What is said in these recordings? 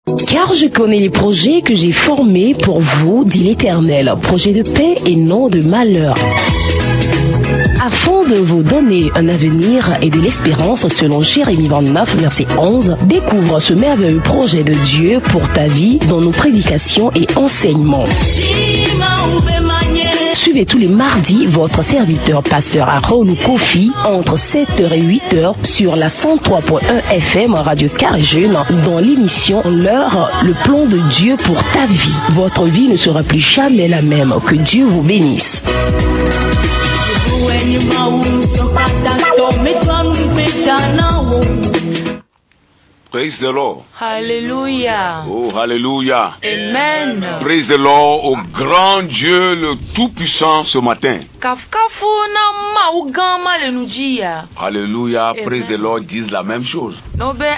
Car je connais les projets que j'ai formés pour vous, dit l'Éternel, projets de paix et non de malheur, afin de vous donner un avenir et de l'espérance. Selon Jérémie 29, verset 11, découvre ce merveilleux projet de Dieu pour ta vie dans nos prédications et enseignements. Suivez tous les mardis votre serviteur pasteur Harold Kofi entre 7h et 8h sur la 103.1 FM Radio Carré Jeune dans l'émission L'heure, le plan de Dieu pour ta vie. Votre vie ne sera plus jamais la même. Que Dieu vous bénisse. Praise the Lord. Hallelujah. Oh, hallelujah. Amen. Praise the Lord, au grand Dieu, le Tout-Puissant, ce matin. Hallelujah. Amen. Praise the Lord disent la même chose.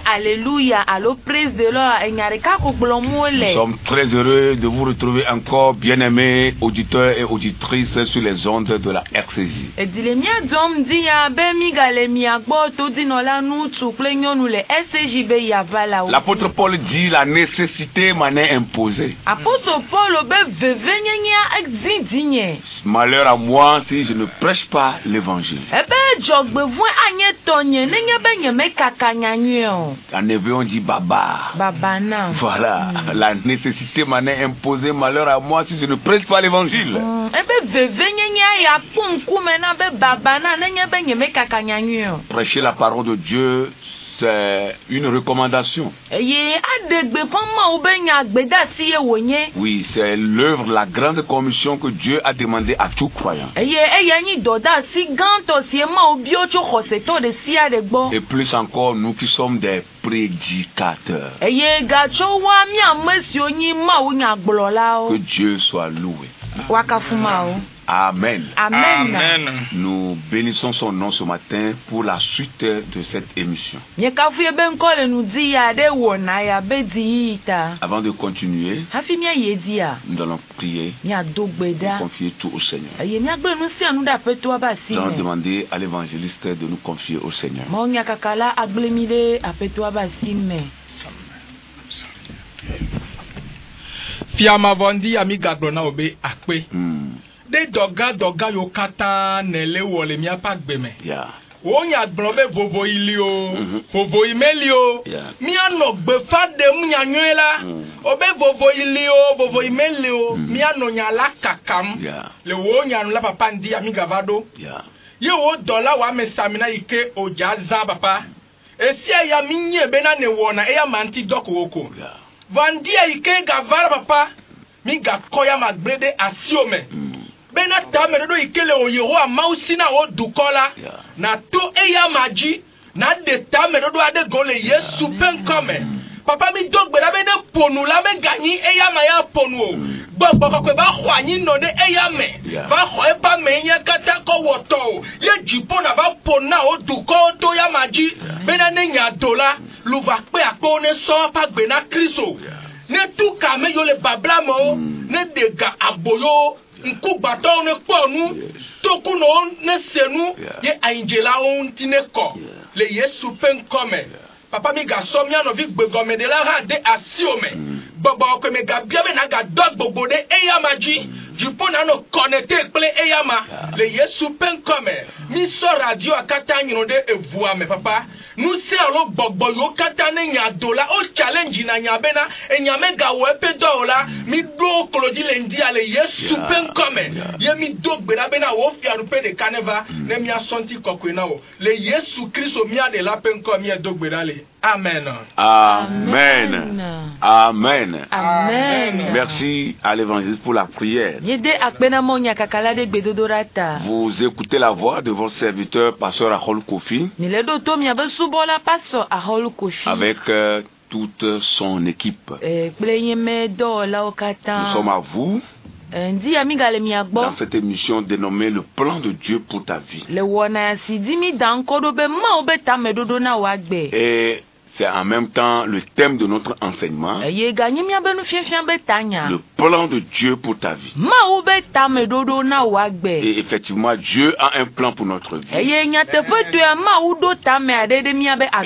Alléluia. Allo praise the Lord. Nous sommes très heureux de vous retrouver encore, bien-aimés auditeurs et auditrices, sur les ondes de la RCJ. L'apôtre Paul dit la nécessité m'en est imposée. Malheur à moi si je ne prêche pas l'évangile. En hébreu on dit baba. Voilà, la nécessité m'en est imposée. Malheur à moi si je ne prêche pas l'évangile. Prêcher la parole de Dieu, c'est une recommandation. Oui, c'est l'œuvre, la grande commission que Dieu a demandé à tout croyant. Et plus encore, nous qui sommes des prédicateurs. Que Dieu soit loué. Amen. Amen. Nous bénissons son nom ce matin pour la suite de cette émission. Avant de continuer, nous allons prier et confier tout au Seigneur. Nous allons demander à l'évangéliste de nous confier au Seigneur. Fiama vondi amiga grona obe akpe. De doga yo kata nele wole mi apagbeme. Yeah. Wonya gbrobe vovo ilio, vovo imelio. Mi ano gbefa de munya nywela. Obe vovo ilio, vovo imelio. Mi ano nyala kakam. Le wonya la papa ndi amiga vado. Ye wo dola wa mesamina ike ojaza papa. Esia ya minye bena ne wona eya manti doko woko. Vandia ike gavara papa. Mi ga koya magbrede asiome. Bena tame do ikele o yeho mausina o dukola. Na to eya maji. Na de tame do ade gole Yesu penkome. Papa mi dogbe la bene ponu la me gani eya ma ya ponu o. Gbogbo ko ba hwanyi no de eya me. Ba ho e pa me nya kata ko woto. Ye jipo na ba pona o duko to ya maji. Bena ne nya dola. Lu va pe apo ne so pa gbe na Kristo. Ne tout kame yo le bablamo, ne dega aboyo, nku bato ne ponu, toku no ne senu, ye angela on tineko, le Yesu pen come. Papa mi ga somya no vi gbegome de la ha de asiome. Bobo ko me ga biabe na ga dog bobo de eyamaji, jipona no connecte ple eyama, le Yesu pen come. Mi so radio akata nyino de evua me papa. Nous serons bobo yo katane nya dola o challenge na nya bena enyame ga wepe dola mi do kolodi lendi ale Yesu pen come ye mi do gbera bena wo fiaru pe de kaneva ne mi asonti kokwena o le Yesu Kristo mi ade la pen come ye do gbera le. Amen. Amen. Amen. Amen. Merci à l'évangéliste pour la prière. Vous écoutez la voix de votre serviteur, pasteur Harold Kofi, avec toute son équipe. Nous sommes à vous dans cette émission dénommée Le plan de Dieu pour ta vie. Et c'est en même temps le thème de notre enseignement. Le plan de Dieu pour ta vie. Et effectivement, Dieu a un plan pour notre vie. Et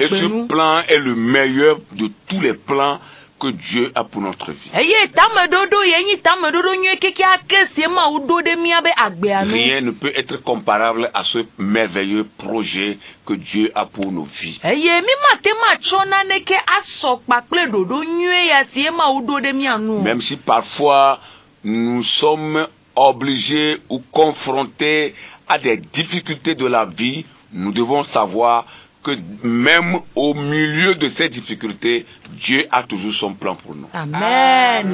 ce plan est le meilleur de tous les plans que Dieu a pour notre vie. Rien ne peut être comparable à ce merveilleux projet que Dieu a pour nos vies. Même si parfois nous sommes obligés ou confrontés à des difficultés de la vie, nous devons savoir que même au milieu de ces difficultés, Dieu a toujours son plan pour nous. Amen.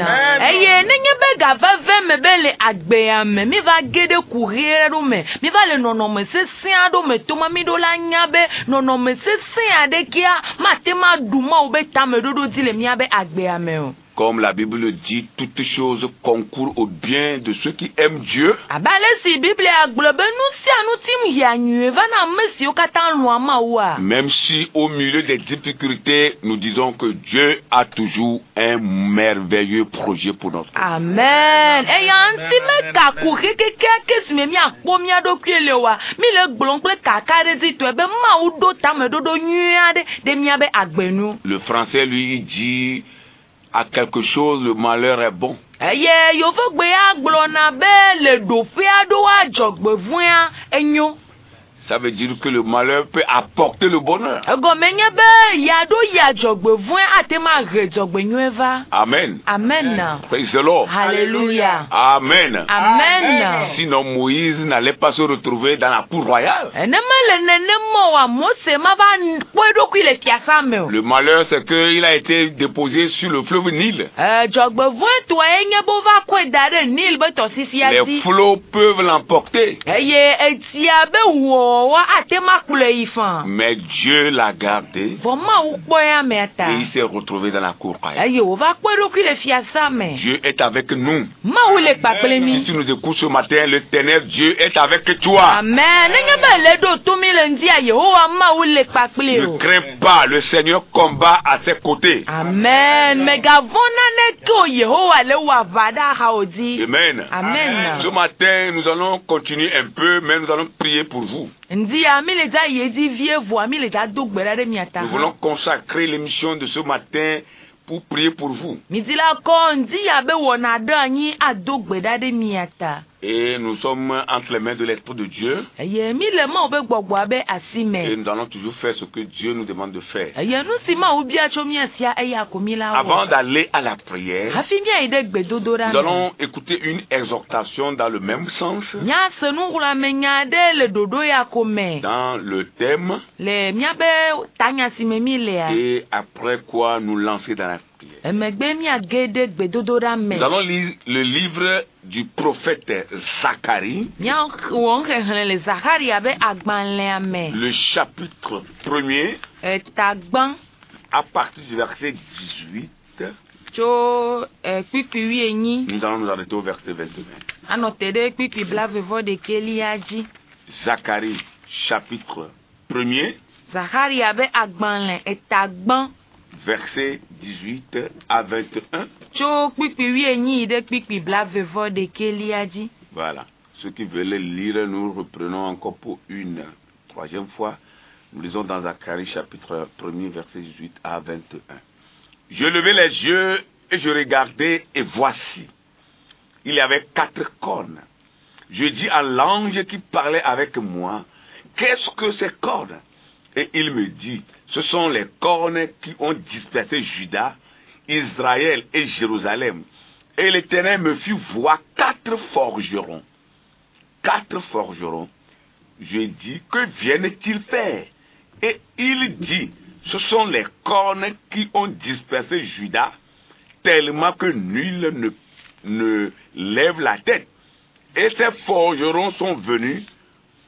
Comme la Bible dit, toutes choses concourent au bien de ceux qui aiment Dieu. Même si au milieu des difficultés, nous disons que Dieu a toujours un merveilleux projet pour notre vie. Amen. Le français lui dit: à quelque chose, le malheur est bon. Ça veut dire que le malheur peut apporter le bonheur. Amen. Amen. Praise the Lord. Alléluia. Amen. Amen. Sinon Moïse n'allait pas se retrouver dans la cour royale. Le malheur, c'est qu'il a été déposé sur le fleuve Nil. Les flots peuvent l'emporter. Mais Dieu l'a gardé et il s'est retrouvé dans la cour royale. Dieu est avec nous. Si tu nous écoutes ce matin, l'Éternel Dieu est avec toi. Amen. Ne crains pas, le Seigneur combat à ses côtés. Amen. Amen. Amen. Ce matin, nous allons continuer un peu, mais nous allons prier pour vous. Nous voulons consacrer l'émission de ce matin pour prier pour vous. Et nous sommes entre les mains de l'Esprit de Dieu. Et nous allons toujours faire ce que Dieu nous demande de faire. Avant d'aller à la prière, nous allons écouter une exhortation dans le même sens. Dans le thème. Et après quoi nous lancer dans la prière. Nous allons lire le livre du prophète Zacharie. Le chapitre 1er. À partir du verset 18. Nous allons nous arrêter au verset 22. Zacharie, chapitre 1er. Verset 18 à 21. Voilà. Ceux qui veulent lire, nous reprenons encore pour une troisième fois. Nous lisons dans Zacharie chapitre 1er, verset 18 à 21. Je levai les yeux et je regardai, et voici, il y avait 4 cornes. Je dis à l'ange qui parlait avec moi, qu'est-ce que ces cornes? Et il me dit, ce sont les cornes qui ont dispersé Juda, Israël et Jérusalem. Et l'Éternel me fit voir 4 forgerons. 4 forgerons. Je dis, que viennent-ils faire? Et il dit, ce sont les cornes qui ont dispersé Juda, tellement que nul ne lève la tête. Et ces forgerons sont venus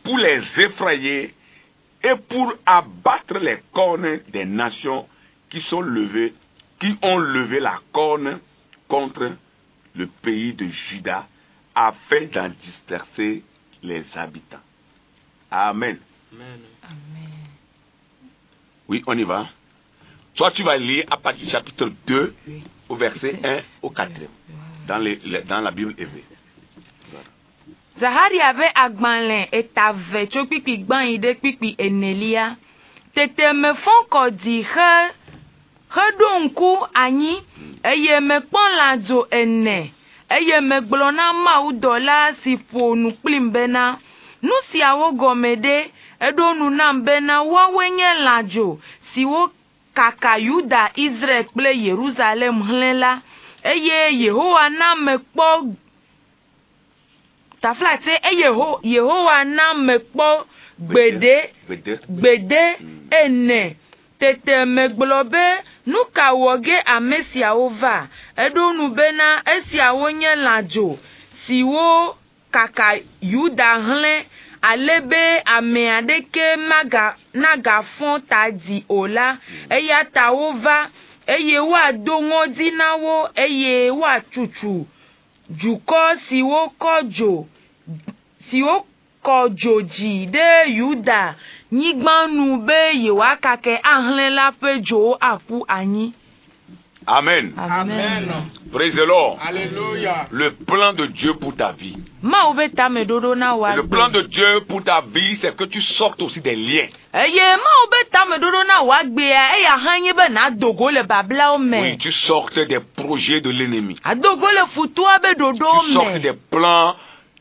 pour les effrayer et pour abattre les cornes des nations qui ont levé la corne contre le pays de Juda, afin d'en disperser les habitants. Amen. Amen. Oui, on y va. Toi, tu vas lire à partir du chapitre 2, au verset 1 au 4, dans la Bible hébreu. Zahari avait agbanlin et t'avait chopipi gban ide pipi enelia. Tete me font kodi redonku ani eye mekpɔn lãdzo ene eye megblɔ na Mawu dɔla si ƒo nu kplim bena nu siawo gɔme ɖe eɖo nu nam bena woawoe nye lãdzo siwo kaka Yuda, Israel kple Yerusalem hlẽ la eye Yehowa na mekpɔ taflate eye Yehowa na mekpɔ gbede ene tete megblɔ be nu ka wɔ ge ame siawo va eɖo nu bena esiawo nye lãdzo siwo kaka Yuda hlẽ ale be ame aɖeke nagafɔ ta di o la eya ta wova eye woado ŋɔdzi na wo eye woatutu dukɔ siwo kɔ dzo dzi ɖe Yuda nyigba nu be yewoakake ahlẽ la ƒe dzowo aƒu anyi. Amen. Amen. Praise the Lord. Alléluia. Le plan de Dieu pour ta vie. Mawu be tameɖoɖo na wa. Le plan de Dieu pour ta vie, c'est que tu sortes aussi des liens. Eye Mawu be tameɖoɖo na wa gbea eya hã nye be nadogo le bablawo me. Oui, tu sortes des projets de l'ennemi. Adogo le futua be ɖoɖowo me. Tu sortes des plans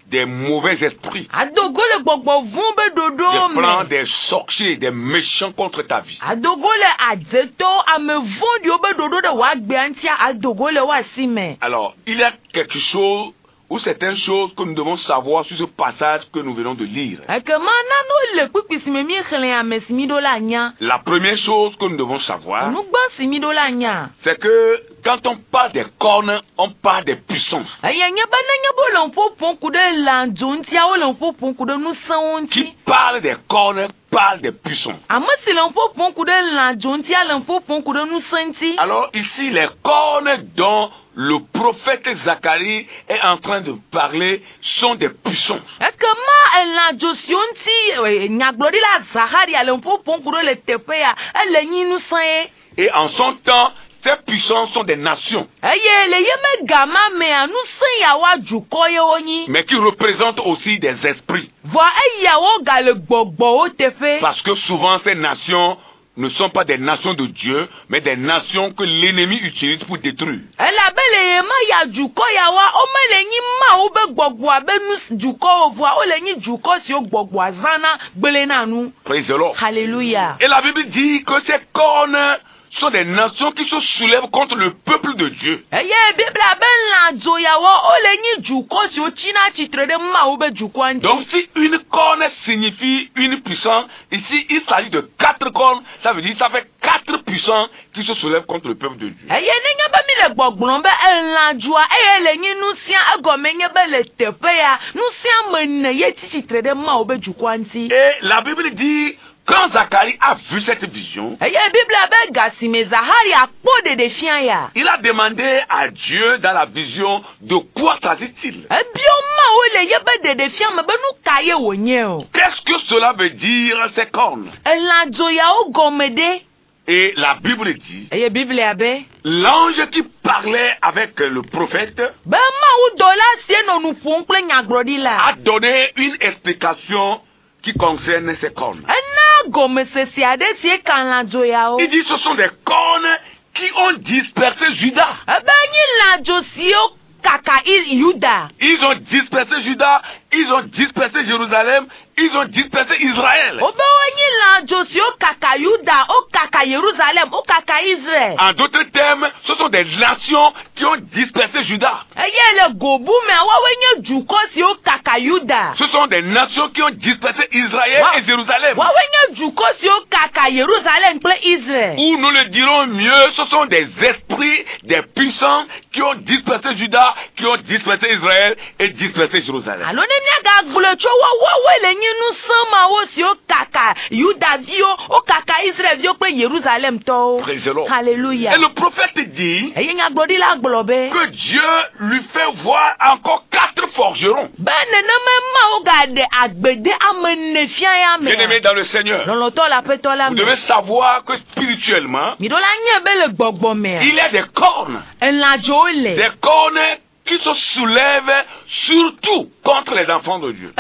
des mauvais esprits. Adogo le gbɔgbɔ vʋ be ɖoɖowo me. Des plans des sorciers, des méchants contre ta vie. Adogo le adzeto ame vɔ̃ɖiwo be ɖoɖo ɖe wa gbea ŋutia adogo le wa si me. Alors, il y a quelque chose ou certaines choses que nous devons savoir sur ce passage que nous venons de lire. Ekema nanu le kpikpi si me mi xlẽ ame si mi ɖo la nya. La première chose que nous devons savoir, Nugba si mi ɖo la nya. c'est que quand on parle des cornes, on parle des puissances. Eye nye be nenye be le ƒoƒom ku ɖe lãdzo ŋutiawo le ƒoƒom ku ɖe nusẽwo ŋuti. Qui parle des cornes parle des puissances. Ame si le ƒoƒom ku ɖe lãdzo ŋutia le ƒoƒom ku ɖe nusẽ ŋuti. Alors ici, les cornes dont le prophète Zacharie est en train de parler sont des puissances. Ekema lãdzo siwo ŋuti nyagblɔɖila Zacharia le ƒoƒom ku ɖe le teƒea ele nyi nusẽ ye. Et en son temps, ces puissances sont des nations, Eye le ye me gama mea nusẽ yawoa dukɔ yewo nyi. mais qui représentent aussi des esprits. Vɔ eyawo gale gbɔgbɔwo teƒe. Parce que souvent, ces nations ne sont pas des nations de Dieu, mais des nations que l'ennemi utilise pour détruire. Elabe le ye ma ya dukɔ yawoa wome le nyi Mawu be gbɔgbɔa be nu dukɔwo vɔa wole nyi dukɔ siwo gbɔgbɔa zãna gblẽ na nu. Praise the Lord. Hallelujah. Et la Bible dit que ces cornes sont des nations qui se soulèvent contre le peuple de Dieu. Eye Biblia be lãdzo yawo wole nyi dukɔ siwo tsina tsitre ɖe Mawu be dukɔa ŋuti. Donc si une corne signifie une puissance, ici il s'agit de 4 cornes, ça veut dire ça fait 4 puissances qui se soulèvent contre le peuple de Dieu. Eye nenye be mi le gbɔgblɔm be lãdzoa eye le nyi nusia egɔme nye be le teƒea nusia me ne ye tsi tsitre ɖe Mawu be dukɔa ŋuti. Et la Bible dit, quand Zacharie a vu cette vision, Eye Biblia be gasime Zacharia kpɔ ɖeɖefia ya. il a demandé à Dieu dans la vision de quoi s'agit-il. Ebio Mawu le ye be ɖeɖefia me be nu ka ye wònye o. Qu'est-ce que cela veut dire ces cornes? Lãdzo yawo gɔme ɖe. Et la Bible dit, Eye Biblia be l'ange qui parlait avec le prophète be Mawu dɔla sie nɔ nu ƒom kple nyagblɔɖila. a donné une explication qui concerne ces cornes. Ena gɔmesese aɖe sie ka lãdzo yawo. Il dit ce sont des cornes qui ont dispersé Juda. Ebe nyi lãdzo siwo kaka Yuda. Ils ont dispersé Juda, ils ont dispersé Jérusalem, ils ont dispersé Israël. Obe wo nyi lãdzo siwo kaka Yuda, o kaka Yerusalem, o kaka Israel. En d'autres termes, ce sont des nations qui ont dispersé Juda. Eye le gobu mea woawoe nye dukɔ siwo kaka Yuda. Ce sont des nations qui ont dispersé Israël et Jérusalem. Woawoe nye dukɔ siwo kaka Yerusalem kple Israel. Ou nous le dirons mieux, ce sont des esprits, des puissants qui ont dispersé Juda, qui ont dispersé Israël et dispersé Jérusalem. Alo ne miagagblɔ tso woawoe le nyi nusẽ mawo siwo kaka Yudaviwo, o kaka Israelviwo kple Yerusalem tɔwo. Praise the Lord. Hallelujah. Et le prophète dit Eye nyagblɔɖila gblɔ be. que Dieu lui fait voir encore 4 forgerons. Be nenema Mawu gaɖe agbede ame ne fia ya me. Bien-aimés dans le Seigneur, Lɔlɔtɔ le aƒetɔ la vous me. devez savoir que spirituellement, Mi ɖo la nye be le gbɔgbɔ mea. il y a des cornes. Lãdzowo le. Des cornes qui se soulèvent surtout contre les enfants de Dieu.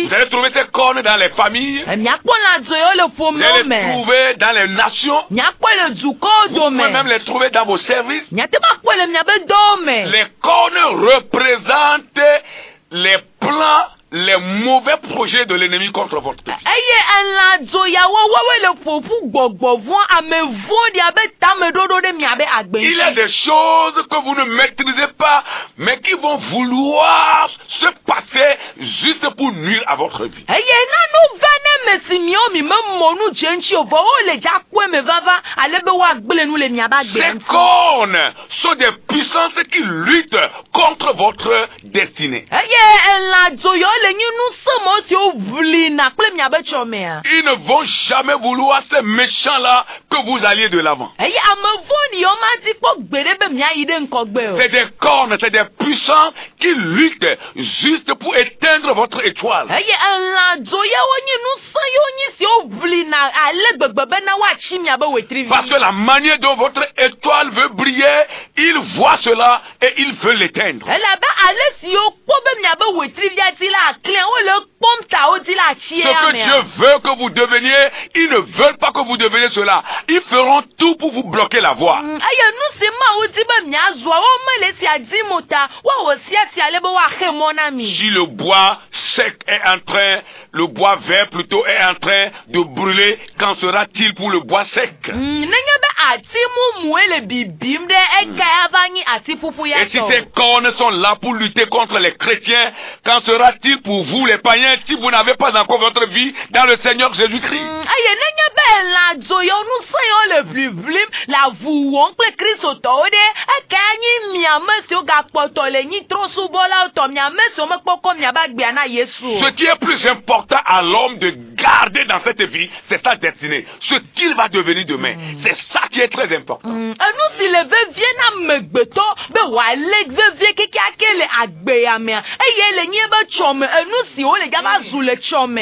Vous allez trouver ces cornes dans les familles. Vous allez les trouver dans les nations. Vous pouvez même les trouver dans vos services. Les cornes représentent les plans, les mauvais projets de l'ennemi contre votre vie. Il y a des choses que vous ne maîtrisez pas, mais qui vont vouloir se passer juste pour nuire à votre vie. Ces cornes sont des puissances qui luttent contre votre destinée. Ils ne vont jamais vouloir ces méchants-là que vous alliez de l'avant. C'est des cornes, c'est des puissants qui luttent juste pour éteindre votre étoile. Parce que la manière dont votre étoile veut briller, il voit cela et il veut l'éteindre. Ce que Dieu veut que vous deveniez, ils ne veulent pas que vous deveniez cela. Ils feront tout pour vous bloquer la voie. Si le bois sec est en train, le bois vert plutôt est en train de brûler, qu'en sera-t-il pour le bois sec? Et si ces cornes sont là pour lutter contre les chrétiens, qu'en sera-t-il pour vous les païens si vous n'avez pas encore votre vie dans le Seigneur Jésus-Christ? Ce qui est plus important à l'homme de garder dans cette vie, c'est sa destinée. Ce qu'il va devenir demain. C'est ça qui est très important.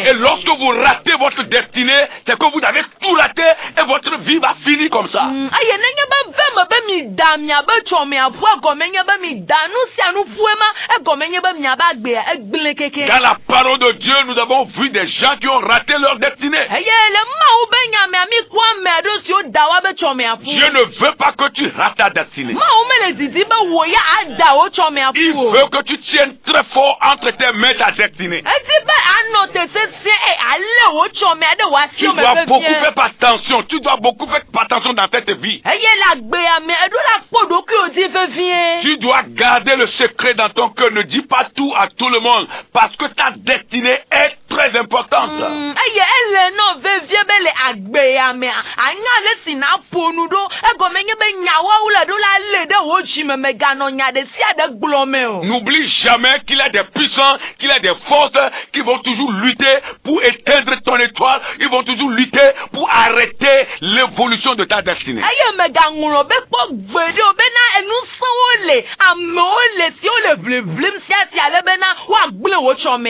Et lorsque vous ratez votre destinée, c'est que vous avez tout raté et votre vie va finir comme ça. Dans la parole de Dieu, nous avons vu des gens qui ont raté leur destinée. Dieu ne veut pas que tu rates ta destinée. Il veut que tu tiennes très fort entre tes mains ta destinée. Tu dois beaucoup faire attention. Tu dois beaucoup faire attention dans cette vie. Tu dois garder le secret dans ton cœur. Ne dis pas tout à tout le monde. Parce que ta destinée est très importante. N'oublie jamais qu'il y a des puissants, qu'il y a des forces qui vont toujours lutter pour éteindre ton étoile. Ils vont toujours lutter pour arrêter l'évolution de ta destinée.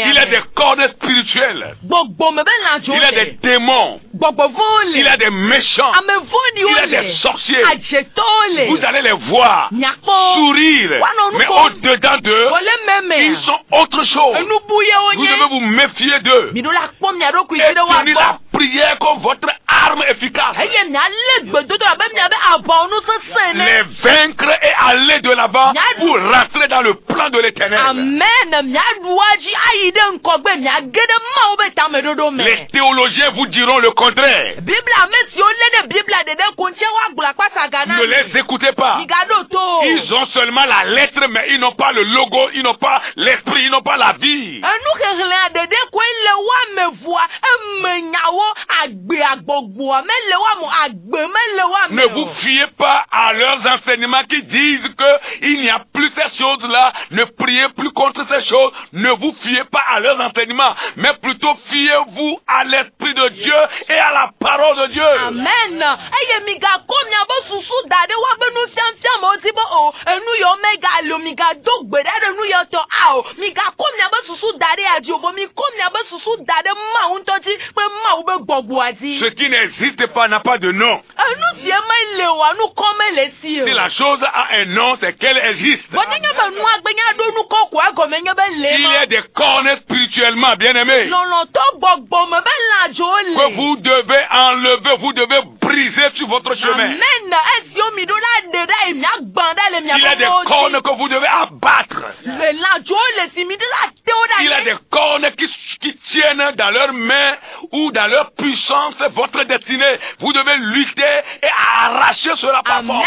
Il y a des cordes spirituelles. Il y a des démons. Il y a des méchants. Il y a des sorciers. Vous allez les voir sourire, mais au-dedans d'eux, ils sont autre chose. Vous devez vous méfier d'eux et tenir la prière comme votre arme efficace. Les vaincre et aller de l'avant pour rentrer dans le plan de l'Éternel. Les théologiens vous diront le contraire. Ne les écoutez pas. Ils ont seulement la lettre, mais ils n'ont pas le logo, ils n'ont pas l'esprit, ils n'ont pas la vie. Ne vous fiez pas à leurs enseignements qui disent qu'il n'y a plus ces choses-là. Ne priez plus contre ces choses. Ne vous fiez pas à leurs enseignements, mais plutôt fiez-vous à l'Esprit de Dieu et à la parole de Dieu. Amen. Ce qui n'existe pas n'a pas de nom. Si la chose a un nom, c'est qu'elle existe. Il y a des cornes spirituellement, bien aimés, que vous devez enlever, vous devez briser sur votre chemin. Il y a des cornes que vous devez abattre. Il y a des cornes qui tiennent dans leurs mains ou dans leur puissance votre destinée. Vous devez lutter et arracher cela par force.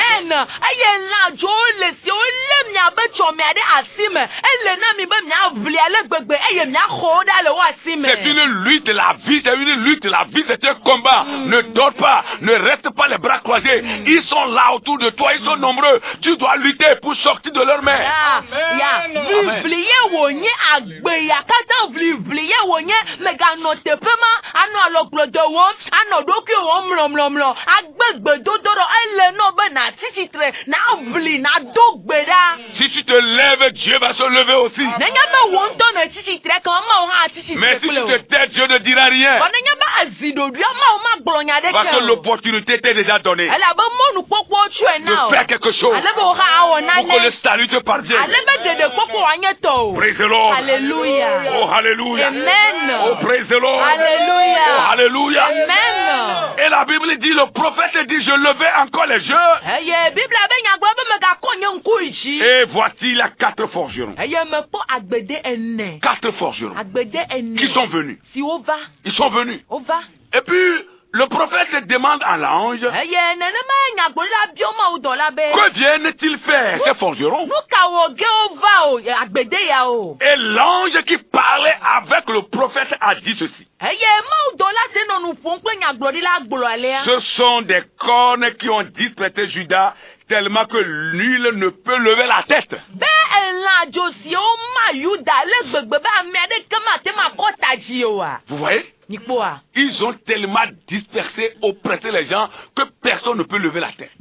C'est une lutte, la vie, c'est une lutte, la vie, c'est un combat. Ne dors pas, ne reste pas les bras croisés. Ils sont là autour de toi, ils sont nombreux. Tu dois lutter pour sortir de leurs mains. Si tu te lèves, Dieu va se lever aussi. Mais si tu te tais, Dieu ne dira rien. Parce que l'opportunité t'est déjà donnée de faire quelque chose pour que le salut te parvienne. Praise the Lord. Alléluia. Oh, hallelujah. Amen. Oh, praise the Lord. Alléluia. Oh, hallelujah. Amen. Et la Bible dit, le prophète dit, je levais encore les yeux. Et voici les 4 forgerons. 4 forgerons qui sont venus. Ils sont venus. Et puis, le prophète demande à l'ange, que viennent-ils faire, ces forgerons? Et l'ange qui parlait avec le prophète a dit ceci. Ce sont des cornes qui ont dispersé Judas tellement que nul ne peut lever la tête. Vous voyez? Ils ont tellement dispersé, oppressé les gens que personne ne peut lever la tête.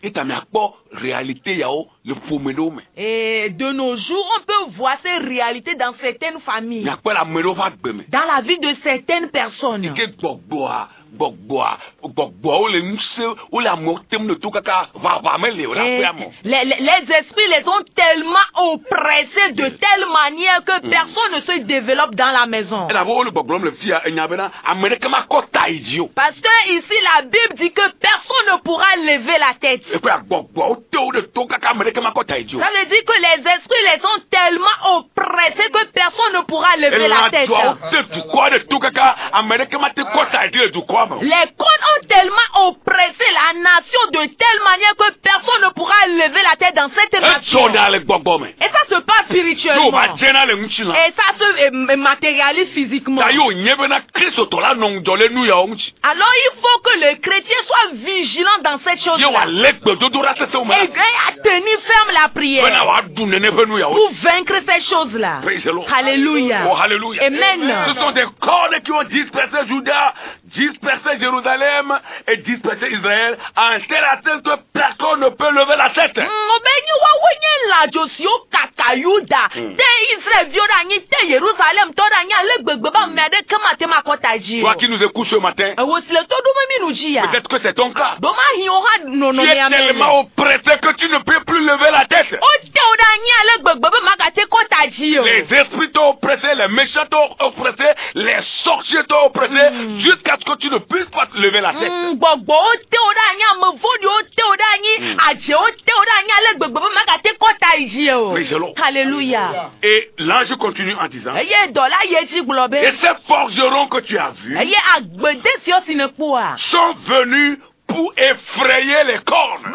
Et t'as mis à quoi réalité yao le phénomène. Et de nos jours, on peut voir ces réalités dans certaines familles. Dans la vie de certaines personnes. Les esprits les ont tellement oppressés de telle manière que personne ne se développe dans la maison. Parce que ici la Bible dit que personne ne pourra lever la tête. Ça veut dire que les esprits les ont tellement oppressés que personne ne pourra lever la tête. Les cônes ont tellement oppressé la nation de telle manière que personne ne pourra lever la tête dans cette nation. Et ça se passe spirituellement. Et ça se matérialise physiquement. Alors il faut que les chrétiens soient vigilants dans cette chose-là. Et à tenir ferme la prière pour vaincre ces choses-là. Alléluia. Oh, alléluia. Amen. Ce sont des cornes qui ont dispersé Juda, dispersé Jérusalem et dispersé Israël en telle atteinte que personne ne peut lever la tête. Toi qui nous écoutes ce matin, peut-être que c'est ton cas. Tu es tellement oppressé que tu ne peux plus lever la tête. Les esprits t'ont oppressé, les méchants t'ont oppressé, les sorciers t'ont oppressé, jusqu'à ce que tu ne puisses pas te lever la tête. Alléluia. Et l'ange continue en disant, et ces forgerons que tu as vus sont venus pour effrayer les cornes.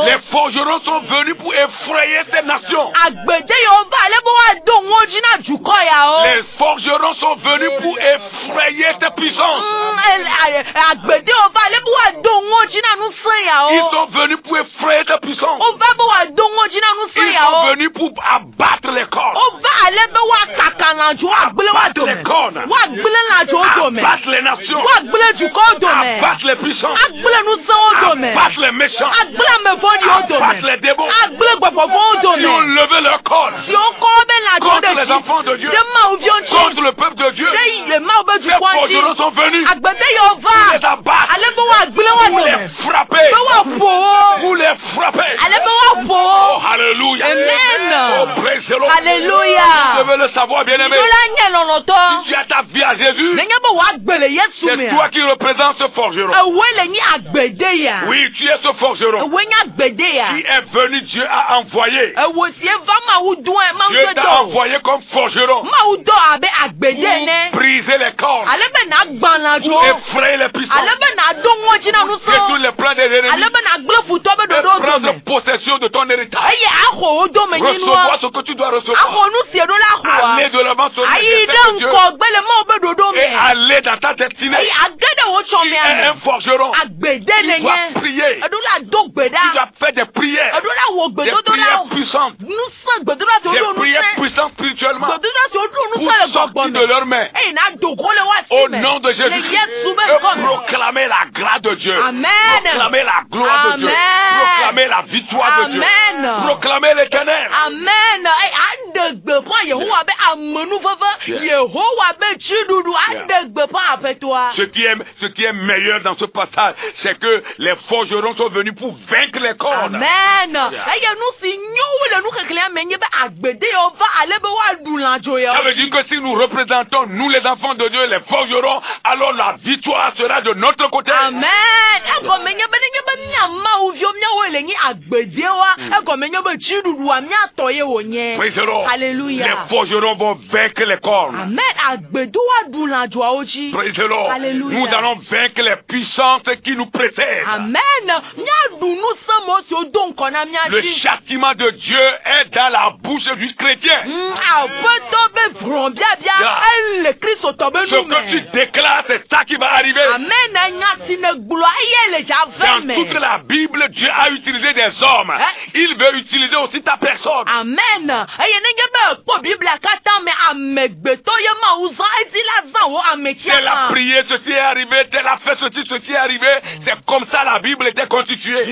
Les forgerons sont venus pour effrayer ces nations. Les forgerons sont venus pour effrayer ces puissances. Ils sont venus pour effrayer ces puissances. Ils sont venus pour abattre les cornes. Abattre les cornes. Abattre les nations. Abattre les puissants. Abattre les méchants. Abattre les démons. Qui ont levé leur corps contre les enfants de Dieu. contre le peuple de Dieu. Les forgerons sont venus pour les abattre, pour les frapper, pour les frapper. Oh, hallelujah. Oh, praise the Lord. Je veux le savoir, bien-aimé. Si tu as ta vie à Jésus, c'est toi qui représente ce forgeron. Oui, tu es ce forgeron qui est venu, Dieu a envoyé. Dieu t'a envoyé comme forgeron pour briser les cordes, pour effrayer les puissants, et tous les plans des ennemis, et prendre possession de ton héritage, recevoir ce que tu dois recevoir, aller de l'avant sur Dieu, et aller dans ta destinée. Tu es un forgeron, tu dois prier, tu dois faire des prières puissantes, des prières puissantes spirituellement, pour sortir de leurs mains, au nom de Jésus, et proclamer la grâce de Dieu, proclamer la gloire de Dieu, proclamer la victoire de Dieu, proclamer l'éternel. Ce qui est meilleur dans ce passage, c'est que les forgerons sont venus pour vaincre les cordes. Ça veut dire que si nous représentons, nous les enfants de Dieu, les forgerons, alors la victoire sera de notre côté. Amen. Alléluia. Les forgerons vont vaincre les cornes. Praise the Lord. Alléluia. Nous allons vaincre les puissances qui nous précèdent. Amen. Le châtiment de Dieu est dans la bouche du chrétien. Ce que tu déclares, c'est ça qui va arriver. Dans toute la Bible, Dieu a utilisé des hommes. Il veut utiliser aussi ta personne. Amen. Tel a prié, ceci est arrivé. Tel a fait ceci, ceci est arrivé. C'est comme ça la Bible était constituée.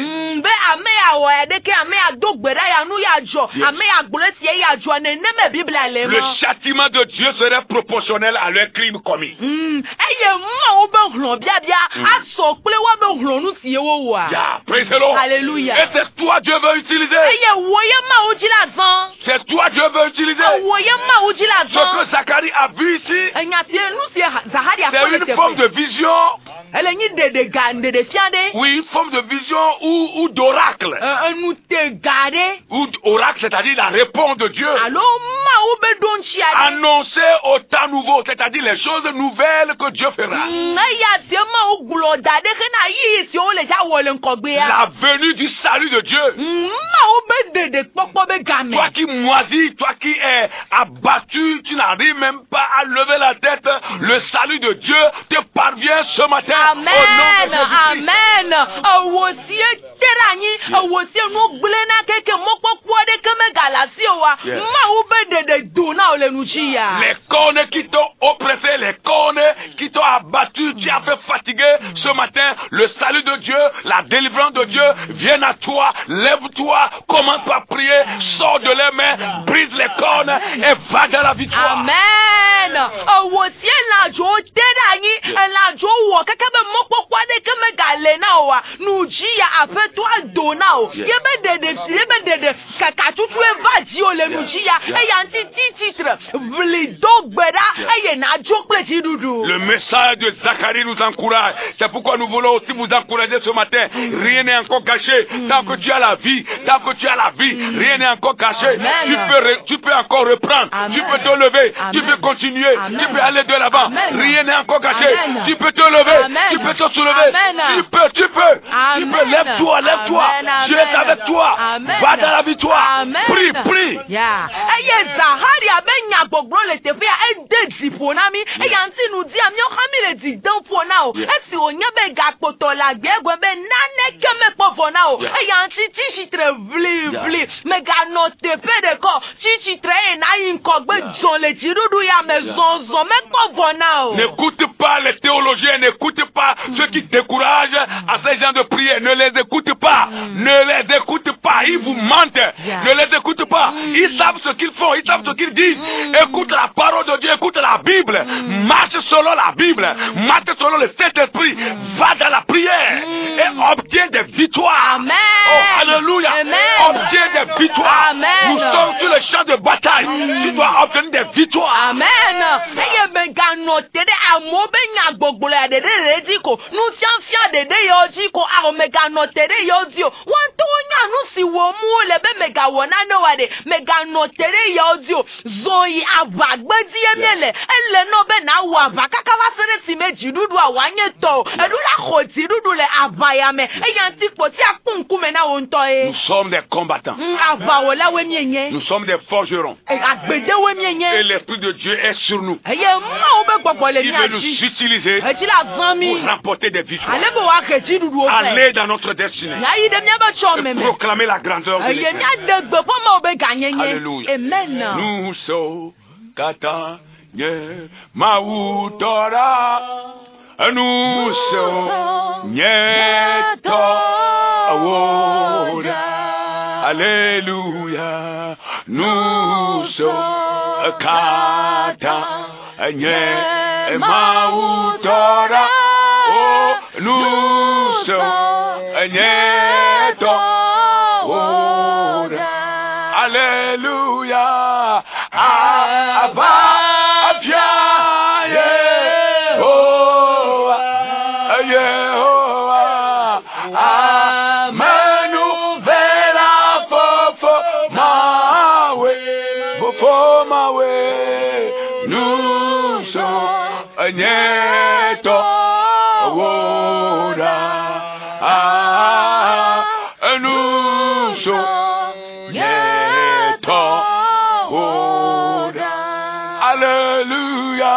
Le châtiment de Dieu serait proportionnel à leur crime commis. Praise the Lord. Alléluia. Et c'est toi Dieu veut utiliser. C'est toi Dieu veut utiliser. Ce que Zacharie a vu ici, c'est une forme de vision. Oui, une forme de vision ou d'oracle. Ou d'oracle, c'est-à-dire la réponse de Dieu. Annoncer au temps nouveau, c'est-à-dire les choses nouvelles que Dieu fera. La venue du salut de Dieu. Toi qui moisis, toi qui es abattu, tu n'arrives même pas à lever la tête. Le salut de Dieu te parvient ce matin. Amen. Amen. Les cornes qui t'ont oppressé, les cornes qui t'ont abattu, tu as fait fatiguer ce matin. Le salut de Dieu, la délivrance de Dieu viennent à toi. Lève-toi, commence par prier, sors de les mains, brise les cornes et va dans la victoire. Amen. Le message de Zacharie nous encourage. C'est pourquoi nous voulons aussi vous encourager ce matin. Rien n'est encore caché. Tant que tu as la vie, rien n'est encore caché. Tu peux encore reprendre. Amen. Tu peux te lever. Amen. Tu peux continuer. Amen. Tu peux aller de l'avant. Amen. Rien n'est encore caché. Amen. Tu peux te lever. Amen. Tu peux te soulever. Amen. Tu peux. Lève-toi. Amen. Dieu est avec toi. Amen. Va dans la victoire. Amen. Prie. N'écoute pas les théologiens, n'écoute pas ceux qui découragent à ces gens de prière. Ne les écoute pas. Ne les écoute pas. Ils vous mentent. Ne les écoute pas. Ils savent ce qu'ils font. Ils savent ce qu'ils disent. Écoute la parole de Dieu. Écoute la Bible. Marche selon la Bible. Marche selon le Saint-Esprit. Va dans la prière et obtiens des victoires. Amen. Oh, alléluia. Obtiens des victoires. Amen. Nous sommes sur le champ de bataille. Tu dois obtenir des victoires. Amen. Nous sommes des combattants. Nous sommes des forgerons. Et l'Esprit de Dieu est sur nous. Il veut nous utiliser pour remporter des victoires. Aller dans notre destinée. Et proclamer la grandeur de l'Éternel. Alléluia. Nous sommes Katanye Mautora. Nous sommes Nieto Awoda. Alléluia. Nous sommes Katanye Mautora. Oh, nous sommes Nieto Awoda. Alléluia. Abba, Yehovah, Amenu vera fofo mawe, nous sommes Nieto Awoda, nous sommes Nieto Awoda. Alléluia.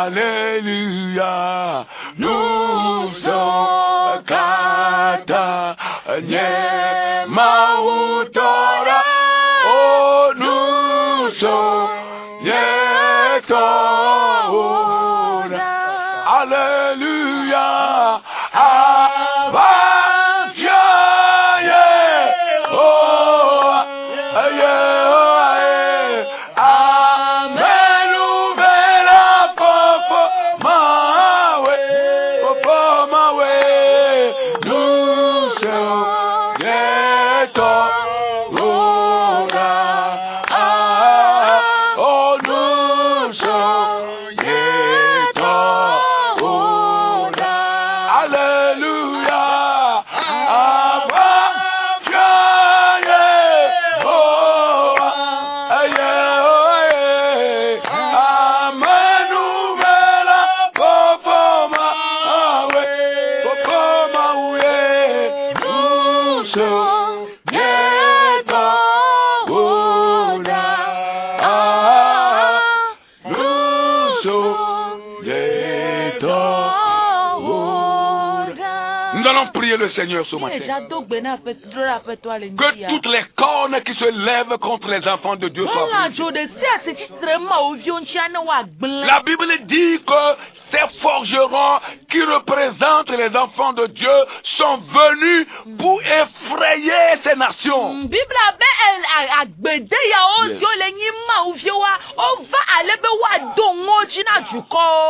Alléluia, nous sommes Kata Mautora. Oh, nous sommes Yetora. Alléluia. Le Seigneur ce matin. Que toutes les cornes qui se lèvent contre les enfants de Dieu soient brisées. La Bible dit que ces forgerons qui représentent les enfants de Dieu sont venus pour effrayer ces nations.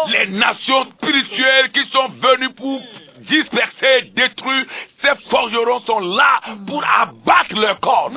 Les nations spirituelles qui sont venues pour dispersés, détruits, ces forgerons sont là pour abattre leurs cornes.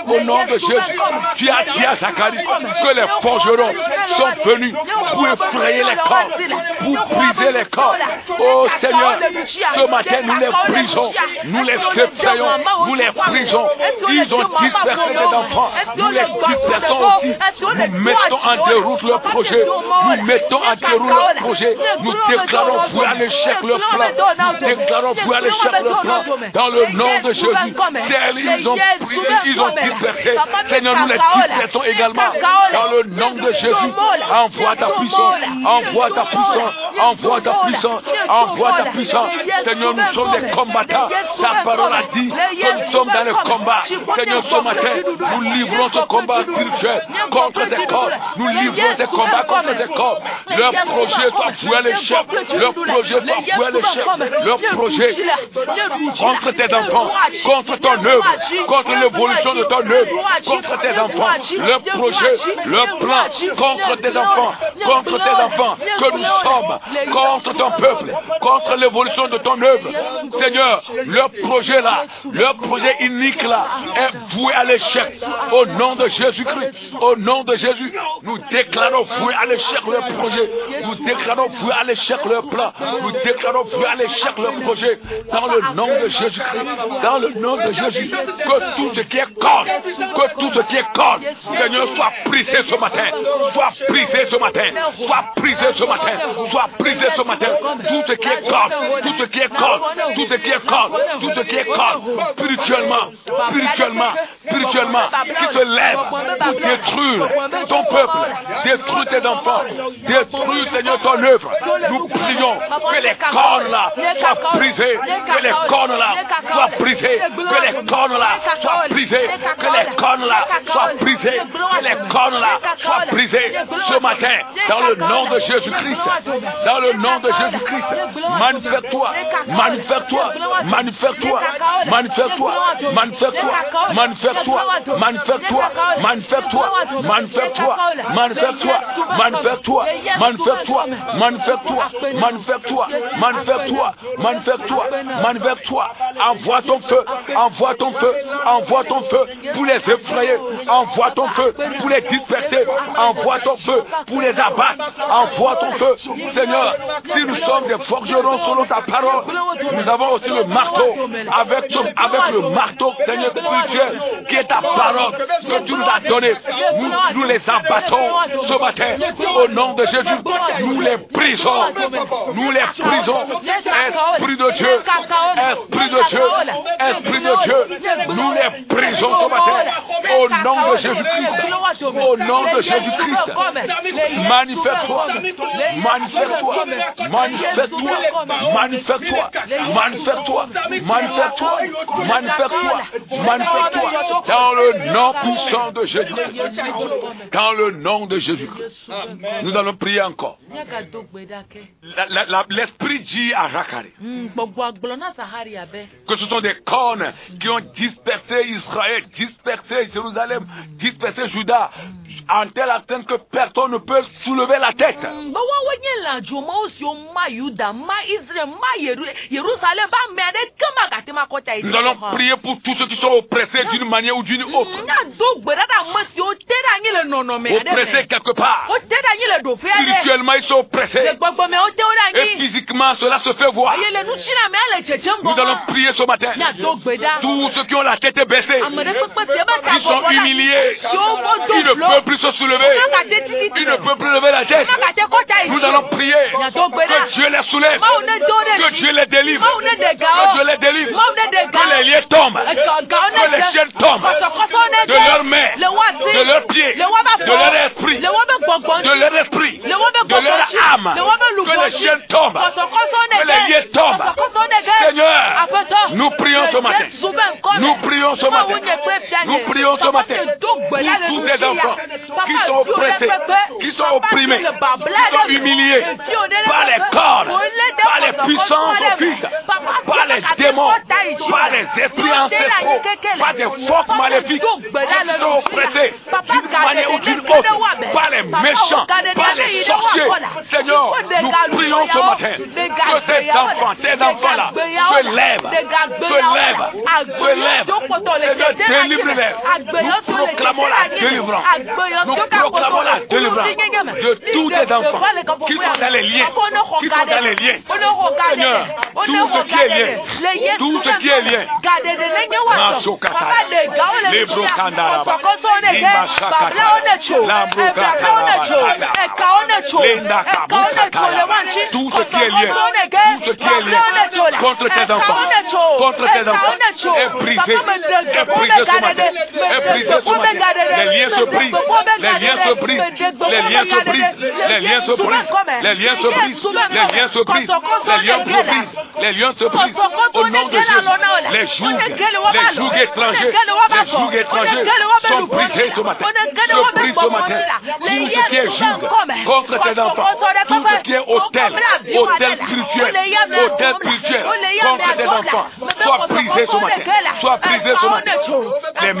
au nom de Jésus. Tu as dit à Zacharie que les forgerons sont venus pour effrayer les cordes, pour briser les cordes. Oh Seigneur, ce matin nous les brisons, nous les effrayons, nous les brisons. Ils ont dispersé des enfants, nous les dispersons aussi. Nous mettons en déroute leur projet, nous mettons en déroute leur projet. Nous déclarons pour à l'échec leur plan, nous déclarons pour à l'échec leur plan. Dans le nom de Jésus, ils ont dispersé. Seigneur, nous les dispersons également. Dans le nom de Jésus, envoie ta puissance, envoie ta puissance, envoie ta puissance, envoie ta puissance. Seigneur, nous sommes des combattants. Ta parole a dit que nous sommes dans le combat. Seigneur, ce matin, nous livrons ce combat spirituel contre des corps. Nous livrons des combats contre des corps. Leur projet soit voué à l'échec. Leur projet soit voué à l'échec. Leur projet contre tes enfants, contre ton œuvre, contre l'évolution de ton œuvre, contre tes enfants. Leur projet, leur plan contre tes enfants, que nous sommes, contre ton peuple, contre l'évolution de ton œuvre. Seigneur, leur projet là, leur projet unique là, est voué à l'échec. Au nom de Jésus-Christ, au nom de Jésus, nous déclarons voué à l'échec leur projet. Nous déclarons voué à l'échec leur plan. Nous déclarons voué à l'échec leur projet. Dans le nom de Jésus-Christ, dans le nom de Jésus, que tout ce qui est corps, que tout ce qui est corps, Seigneur, soit brisé ce matin, soit brisé ce matin, soit brisé ce matin, soit brisé ce matin. Tout ce qui est corps, tout ce qui est corps, tout ce qui est corps, tout ce qui est corps, spirituellement, qui se lève pour détruire ton peuple, détruire tes enfants, détruire, Seigneur, ton œuvre. Nous prions que les cornes là soient brisées, que les cornes là soient brisées, que les cornes là soient brisées, que les cornes là soient brisées, que les cornes là soient brisées ce matin, dans le nom de Jésus-Christ, dans le nom de Jésus-Christ. Manifeste-toi, manifeste-toi, manifeste-toi, manifeste-toi, manifeste-toi, manifeste-toi, manifeste-toi, manifeste-toi, manifeste-toi, manifeste-toi, manifeste-toi, manifeste-toi, manifeste-toi, manifeste-toi, manifeste-toi, manifeste-toi, manifeste-toi. Envoie ton feu, envoie ton feu, envoie ton feu pour les effrayer, envoie ton feu pour les disperser, envoie ton feu pour les abattre, envoie ton feu. Seigneur, si nous sommes des forgerons selon ta parole, nous avons aussi le marteau, avec le marteau, Seigneur spirituel, qui est ta parole, que tu nous as donné. Nous les abattons ce matin, au nom de Jésus, nous les brisons, nous les brisons. Esprit de Dieu, Esprit de Dieu, Esprit de Dieu, nous les brisons ce matin, au nom de Jésus-Christ, au nom de Jésus-Christ. Manifeste-toi, manifeste-toi, manifeste-toi, manifeste-toi, manifeste-toi, manifeste-toi, manifeste-toi, manifeste-toi, dans le nom puissant de Jésus-Christ, dans le nom de Jésus-Christ. Nous allons prier encore. L'Esprit dit à Zacharie que ce sont des cornes qui ont dispersé Israël, dispersé Jérusalem, dispersé Juda, en telle atteinte que personne ne peut soulever la tête. Nous allons prier pour tous ceux qui sont oppressés d'une manière ou d'une autre. Oppressés quelque part. Spirituellement, ils sont oppressés. Et physiquement, cela se fait voir. Nous allons prier ce matin. Tous ceux qui ont la tête baissée, ils sont humiliés. Ils ne peuvent plus se soulever. Ils ne peuvent plus lever la tête. Nous allons prier que Dieu les soulève, que Dieu les délivre, que Dieu les délivre, que les liens tombent, que les chaînes tombent de leurs mains, de leurs pieds, de leur esprit, de leur esprit, de leur âme, que les chaînes tombent, que les liens tombent. Seigneur, nous prions ce matin. Nous prions ce matin. Nous prions ce matin pour tous ces enfants qui sont oppressés, qui sont opprimés, qui sont humiliés par les corps, par les puissances occultes, par les démons, par les esprits ancestraux, par des forces maléfiques, qui sont oppressés d'une manière ou d'une autre, par les méchants, par les sorciers. Seigneur, nous prions ce matin que ces enfants-là se lèvent, se lèvent, se lèvent, délivre-les. Nous proclamons la délivrance. Nous proclamons la délivrance de tous les enfants qui sont dans les liens. Qui sont dans les liens. Seigneur, tout ce qui est lien. Tout ce qui est lien. Masokata. Les brocandara. Tout ce qui est lié, tout ce qui est lié contre tes enfants, est brisé ce matin, est brisé ce matin. Les liens se brisent, les liens se brisent, les liens se brisent, les liens se brisent, les liens se brisent, les liens se brisent, les liens se brisent, les liens se brisent. Au nom de Jésus, les jougs étrangers sont brisés ce matin, se brisent ce matin. Tout ce qui est joug contre tes enfants, tout ce qui est autel spirituel, contre tes enfants, soit brisé ce matin, soit brisé ce matin. Les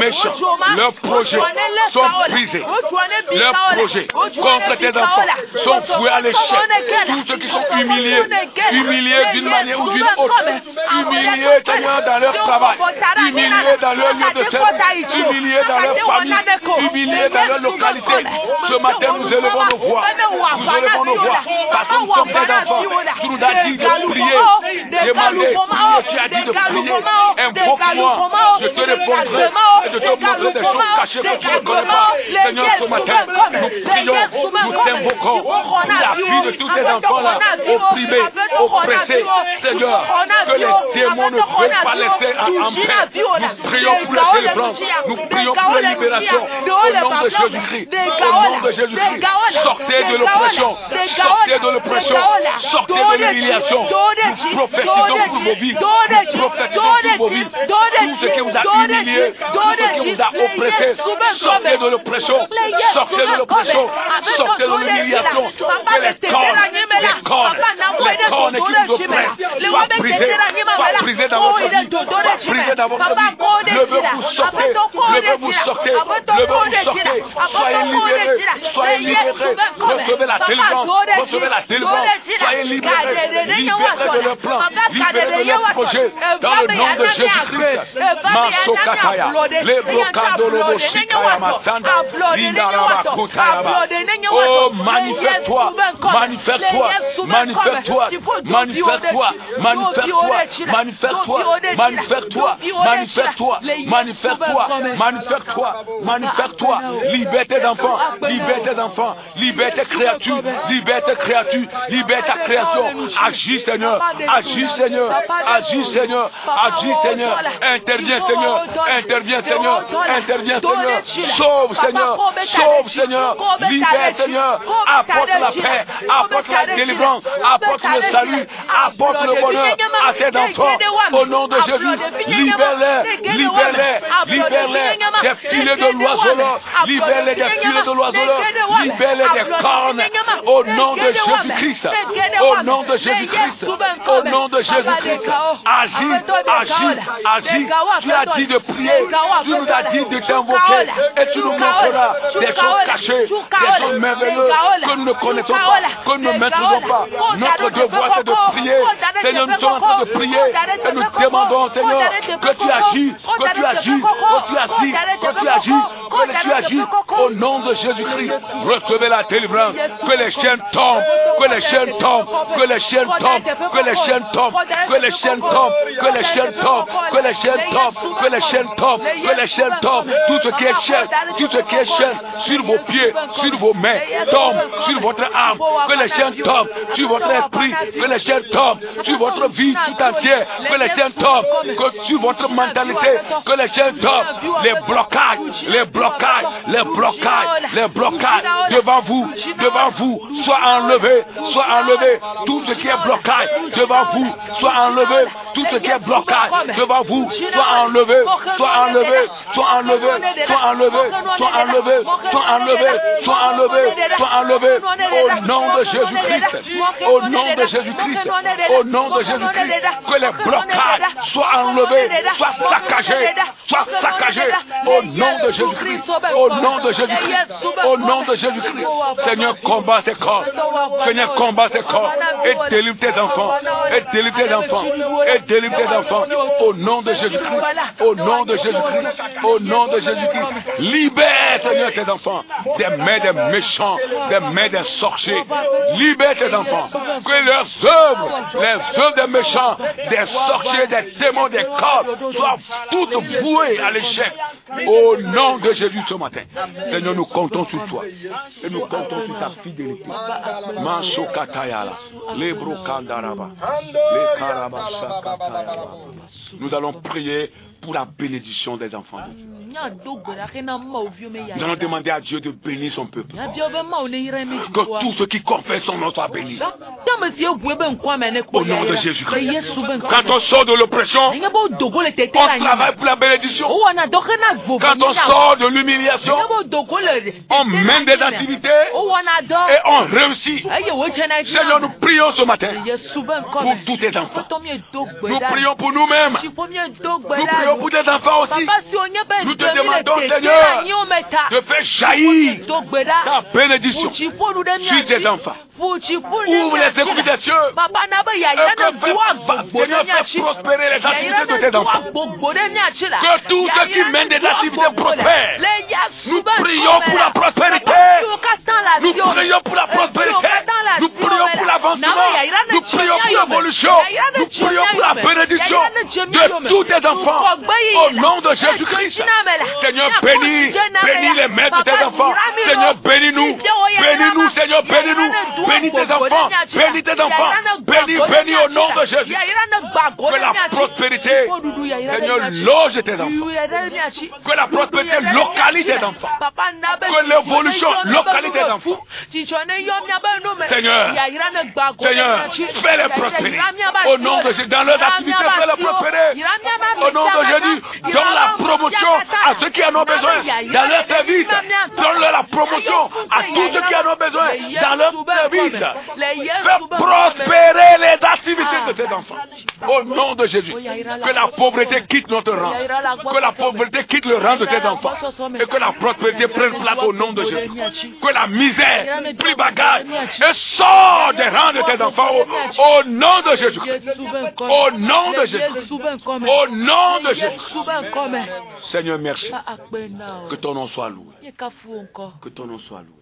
méchants, leurs projets sont brisés, leurs projets contre tes enfants sont voués à l'échec. Tous ceux qui sont humiliés d'une manière ou d'une autre, humiliés dans leur travail, humiliés dans leur lieu de service, humiliés dans leur famille, humiliés dans leur localité. Ce matin, nous élevons nos voix. Nous élevons nos voix parce que nous sommes des enfants. Tu nous as dit de prier, demander, tu as dit de prier. Invoque-moi, je te répondrai et de te montrer des choses cachées que tu ne connais pas. Seigneur, ce matin, nous prions, nous t'invoquons pour la vie de tous ces enfants-là, opprimés, oppressés. Seigneur, que les démons ne veulent pas laisser en paix. Nous prions pour la délivrance, nous prions pour la libération. Au nom de Jésus-Christ, au nom de Jésus-Christ, sortez de l'oppression, sortez de l'oppression, sortez de l'humiliation. Nous prophétisons pour vos vies, nous prophétisons pour vos vies. Tout ce qui vous a humilié, tout ce qui vous a oppressé, sortez de l'oppression, sortez de l'oppression, sortez de l'humiliation. Que les cornes qui vous oppressent soient brisées dans votre vie, soient brisées dans votre vie. Levez-vous, sortez, levez-vous, sortez, levez-vous, sortez. Soyez libérés, soyez libérés. Recevez la délivrance, recevez la délivrance. Soyez libérés, libérés de leur plan, libérés de leur projet. Dans le nom de Jésus-Christ. Masokataya, les brocandolo shikaya masanda, lindaraba kutayaba. Oh, manifeste-toi, manifeste-toi, manifeste-toi, manifeste-toi, manifeste-toi, manifeste-toi, manifeste-toi, manifeste-toi, manifeste-toi, manifeste-toi, manifeste-toi. Libère tes enfants, libère tes enfants, libère tes créatures, libère tes créatures, libère ta création. Agis Seigneur, agis Seigneur, agis Seigneur, agis Seigneur. Interviens Seigneur, interviens Seigneur, interviens Seigneur. Sauve Seigneur, sauve Seigneur, libère Seigneur. Apporte la paix, apporte la délivrance, apporte le salut, apporte le bonheur à tes enfants. Au nom de Jésus, libère-les, libère-les, libère-les des filets de l'oiseleur, libère-les des filets de l'oiseleur, libère-les des cornes. Au nom de Jésus-Christ, au nom de Jésus-Christ, au nom de Jésus-Christ, agis, agis, agis. Tu as dit de prier, tu nous as dit de t'invoquer et tu nous montreras des choses cachées, des choses merveilleuses que nous ne connaissons pas, que nous ne maîtrisons pas. Notre devoir c'est de prier. Seigneur, nous sommes en train de prier et nous demandons, Seigneur, que tu agis, que tu agis, que tu agis, que tu agis, que tu agis. Au nom de Jésus-Christ, recevez la délivrance. Que les chaînes tombent, que les chaînes tombent, que les chaînes tombent, que les chaînes tombent, que les chaînes tombent, que les chaînes tombent, que les chaînes tombent, que les chaînes tombent, que les chaînes tombent. Tout ce qui est chaîne, tout ce qui est chaîne sur vos pieds, sur vos mains, tombe sur votre âme. Que les chaînes tombent sur votre esprit, que les chaînes tombent sur votre vie tout entière, que les chaînes tombent sur votre mentalité, que les chaînes tombent. Les blocages, les blocages, les blocages, les blocages devant vous, soit enlevés, soit enlevés. Tout ce qui est blocage devant vous, soit enlevé. Tout ce qui est blocage devant vous, soit enlevé, soit enlevé, soit enlevé, soit enlevé, soit enlevé, soit enlevé, soit enlevé, soit enlevé. Au nom de Jésus-Christ, au nom de Jésus-Christ, au nom de Jésus-Christ, que les blocages soient enlevés, soient saccagés, au nom de Jésus-Christ. Jésus-Christ. Au nom de Jésus-Christ. Au nom de Jésus-Christ. Seigneur, combat ces corps. Seigneur, combat ces corps. Et délivre tes enfants. Et délivre tes enfants. Et délivre tes enfants. Au nom de Jésus-Christ. Au nom de Jésus-Christ. Au nom de Jésus-Christ. Libère, Seigneur, tes enfants. Des mains des méchants. Des mains des sorciers. Libère tes enfants. Que leurs œuvres, les œuvres des méchants, des sorciers, des démons, des corps, soient toutes vouées à l'échec. Au nom de Jésus ce matin. Seigneur, nous comptons sur toi. Et nous comptons sur ta fidélité. Nous allons prier pour la bénédiction des enfants de Dieu. Nous allons demander à Dieu de bénir son peuple. Que tous ceux qui confessent son nom soient bénis. Au nom de Jésus-Christ. Quand on sort de l'oppression, on travaille pour la bénédiction. Quand on sort de l'humiliation, on mène des activités et on réussit. Seigneur, nous prions ce matin pour tous tes enfants. Nous prions pour nous-mêmes. Nous prions pour tes enfants aussi. Nous te demandons, Seigneur, de faire jaillir ta bénédiction sur tes enfants. Ouvre les écouts des cieux et que Seigneur fasse prospérer les activités de tes enfants. Que tous ceux qui mènent des activités prospèrent. Nous prions pour la prospérité. Nous prions pour la prospérité. Nous prions pour l'avancement. Nous prions pour l'évolution. Nous prions pour la bénédiction de tous tes enfants. Au nom de Jésus-Christ. Seigneur, bénis les mères de tes enfants. Seigneur, bénis-nous. Bénis-nous, Seigneur, bénis-nous. Bénis tes enfants. Bénis tes enfants. Bénis au nom de Jésus. Que la prospérité, Seigneur, loge tes enfants. Que la prospérité localise tes enfants. Que l'évolution localise tes enfants. Seigneur, fais-les prospérer. Au nom de Jésus, dans leurs activités, fais-les prospérer. Au nom de Jésus, donne la promotion à ceux qui en ont besoin. Dans leur service, donne-leur la promotion à tous ceux qui en ont besoin. Dans leur service, fais prospérer les activités de tes enfants. Au nom de Jésus, que la pauvreté quitte notre rang. Que la pauvreté quitte le rang de tes enfants. Et que la prospérité prenne place au nom de Jésus. Que la misère, plus bagage, et sort des rangs de tes enfants au nom de Jésus. Au nom de Jésus. Au nom de Jésus. Seigneur, merci. Que ton nom soit loué. Que ton nom soit loué.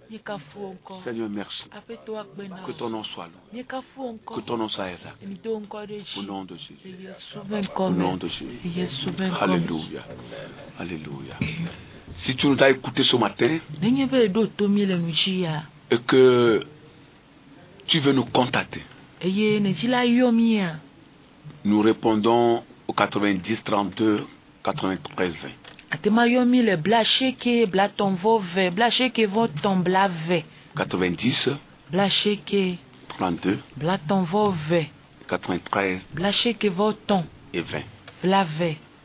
Seigneur, merci. Que ton nom soit loué. Que ton nom soit élevé. Au nom de Jésus. Au nom de Jésus. Alléluia. Alléluia. Si tu nous as écoutés ce matin et que tu veux nous contacter, nous répondons au 90 32 93 20. 90 32 93 et 20.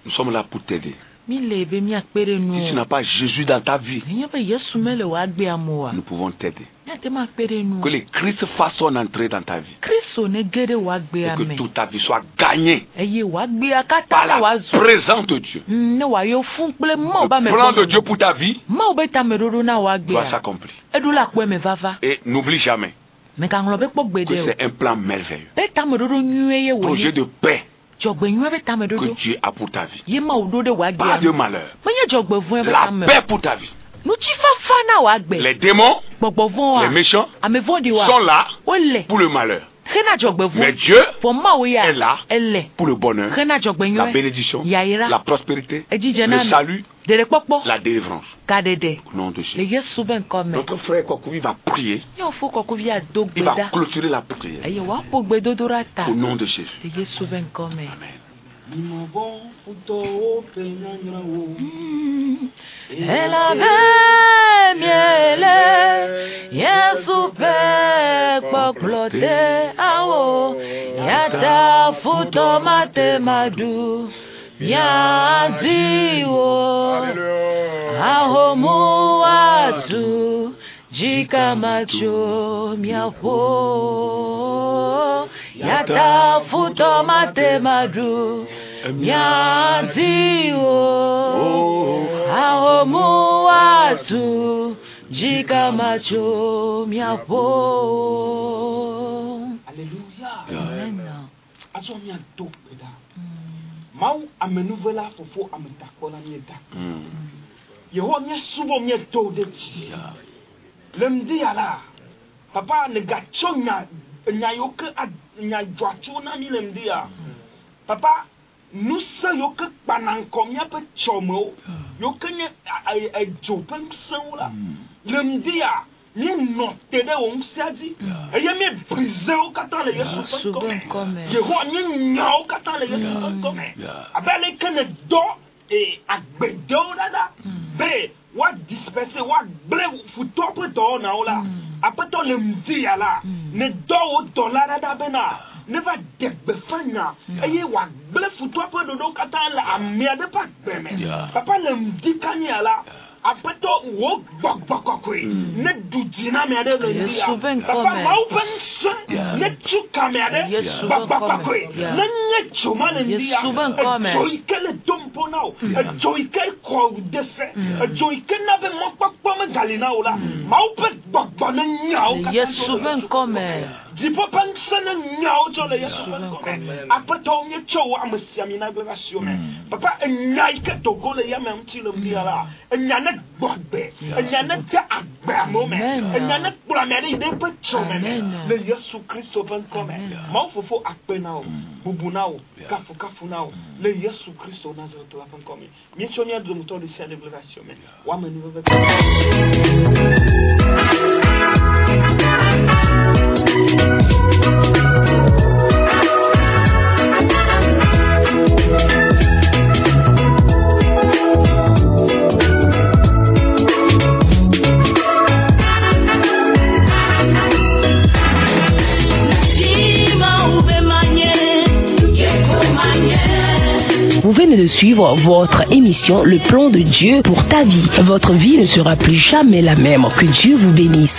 Nous sommes là pour t'aider. Si tu n'as pas Jésus dans ta vie, nous pouvons t'aider. Que le Christ fasse son entrée dans ta vie. Et que toute ta vie soit gagnée par la présence de Dieu. Le plan de Dieu pour ta vie doit s'accomplir. Et n'oublie jamais que c'est un plan merveilleux. Projet de paix que Dieu a pour ta vie. Pas de malheur. La paix pour ta vie. Les démons, les méchants sont là pour le malheur. Mais Dieu est là pour le bonheur, la bénédiction, la prospérité, le salut, la délivrance. Au nom de Jésus. Notre frère Kokovi va prier. Il va clôturer la prière. Au nom de Jésus. Amen. Elle avait miel, Yesu pe poklote awo, yata futo mate madu, yaziwo, ahomu atu, jika macho miapo, yata futo mate madu. Yaziwo, ahomu Yesu jikamacho miapo. Alléluia. Amen. Aso mi ado peda. Mau amenuvela fofo ametakola mieta. Yeho mi subo mi do de ti. Lemdi ala. Papa ne gacho nya yoke nya dwacho na mi lemdi ya. Papa nous sommes que pendant combien de chomo yo que ne a jopen sola le mdia ni noté de on s'adi et y a me brisé au katan le yesu comme je vois ni nyao katan le yesu comme abele que ne do et agbedo dada be what disperser what blé futo pe do na ola après ton le mdia là ne do o dollar dada bena never get befana eye wa ble futu apo dodo kata la amia de pak beme papa le mdikani ala apeto wo gbogbogbokwe ne dujina me ade le dia papa ma open ne chuka me ade gbogbogbokwe ne nye chuma le dia joy kele dompo now joy ke ko defe joy ke na be mo pakpo me galina ola ma open gbogbo ne nyao kata Yesu ben come Dipo pensene nyao jole yesu kome. Apeto nye chowa amesiami na glorasyon. Papa nyai ke togo le yame mtilo mdiala. Nyane bogbe. Nyane te agbe amome. Nyane kulamere ide pe chome. Le Yesu Kristo ben kome. Ma fofo akpe nao. Bubu nao. Kafu nao. Le Yesu Kristo Nazareth la ben kome. Michonia de moto de sia de glorasyon. Wame ni veve. Vous venez de suivre votre émission Le plan de Dieu pour ta vie. Votre vie ne sera plus jamais la même. Que Dieu vous bénisse.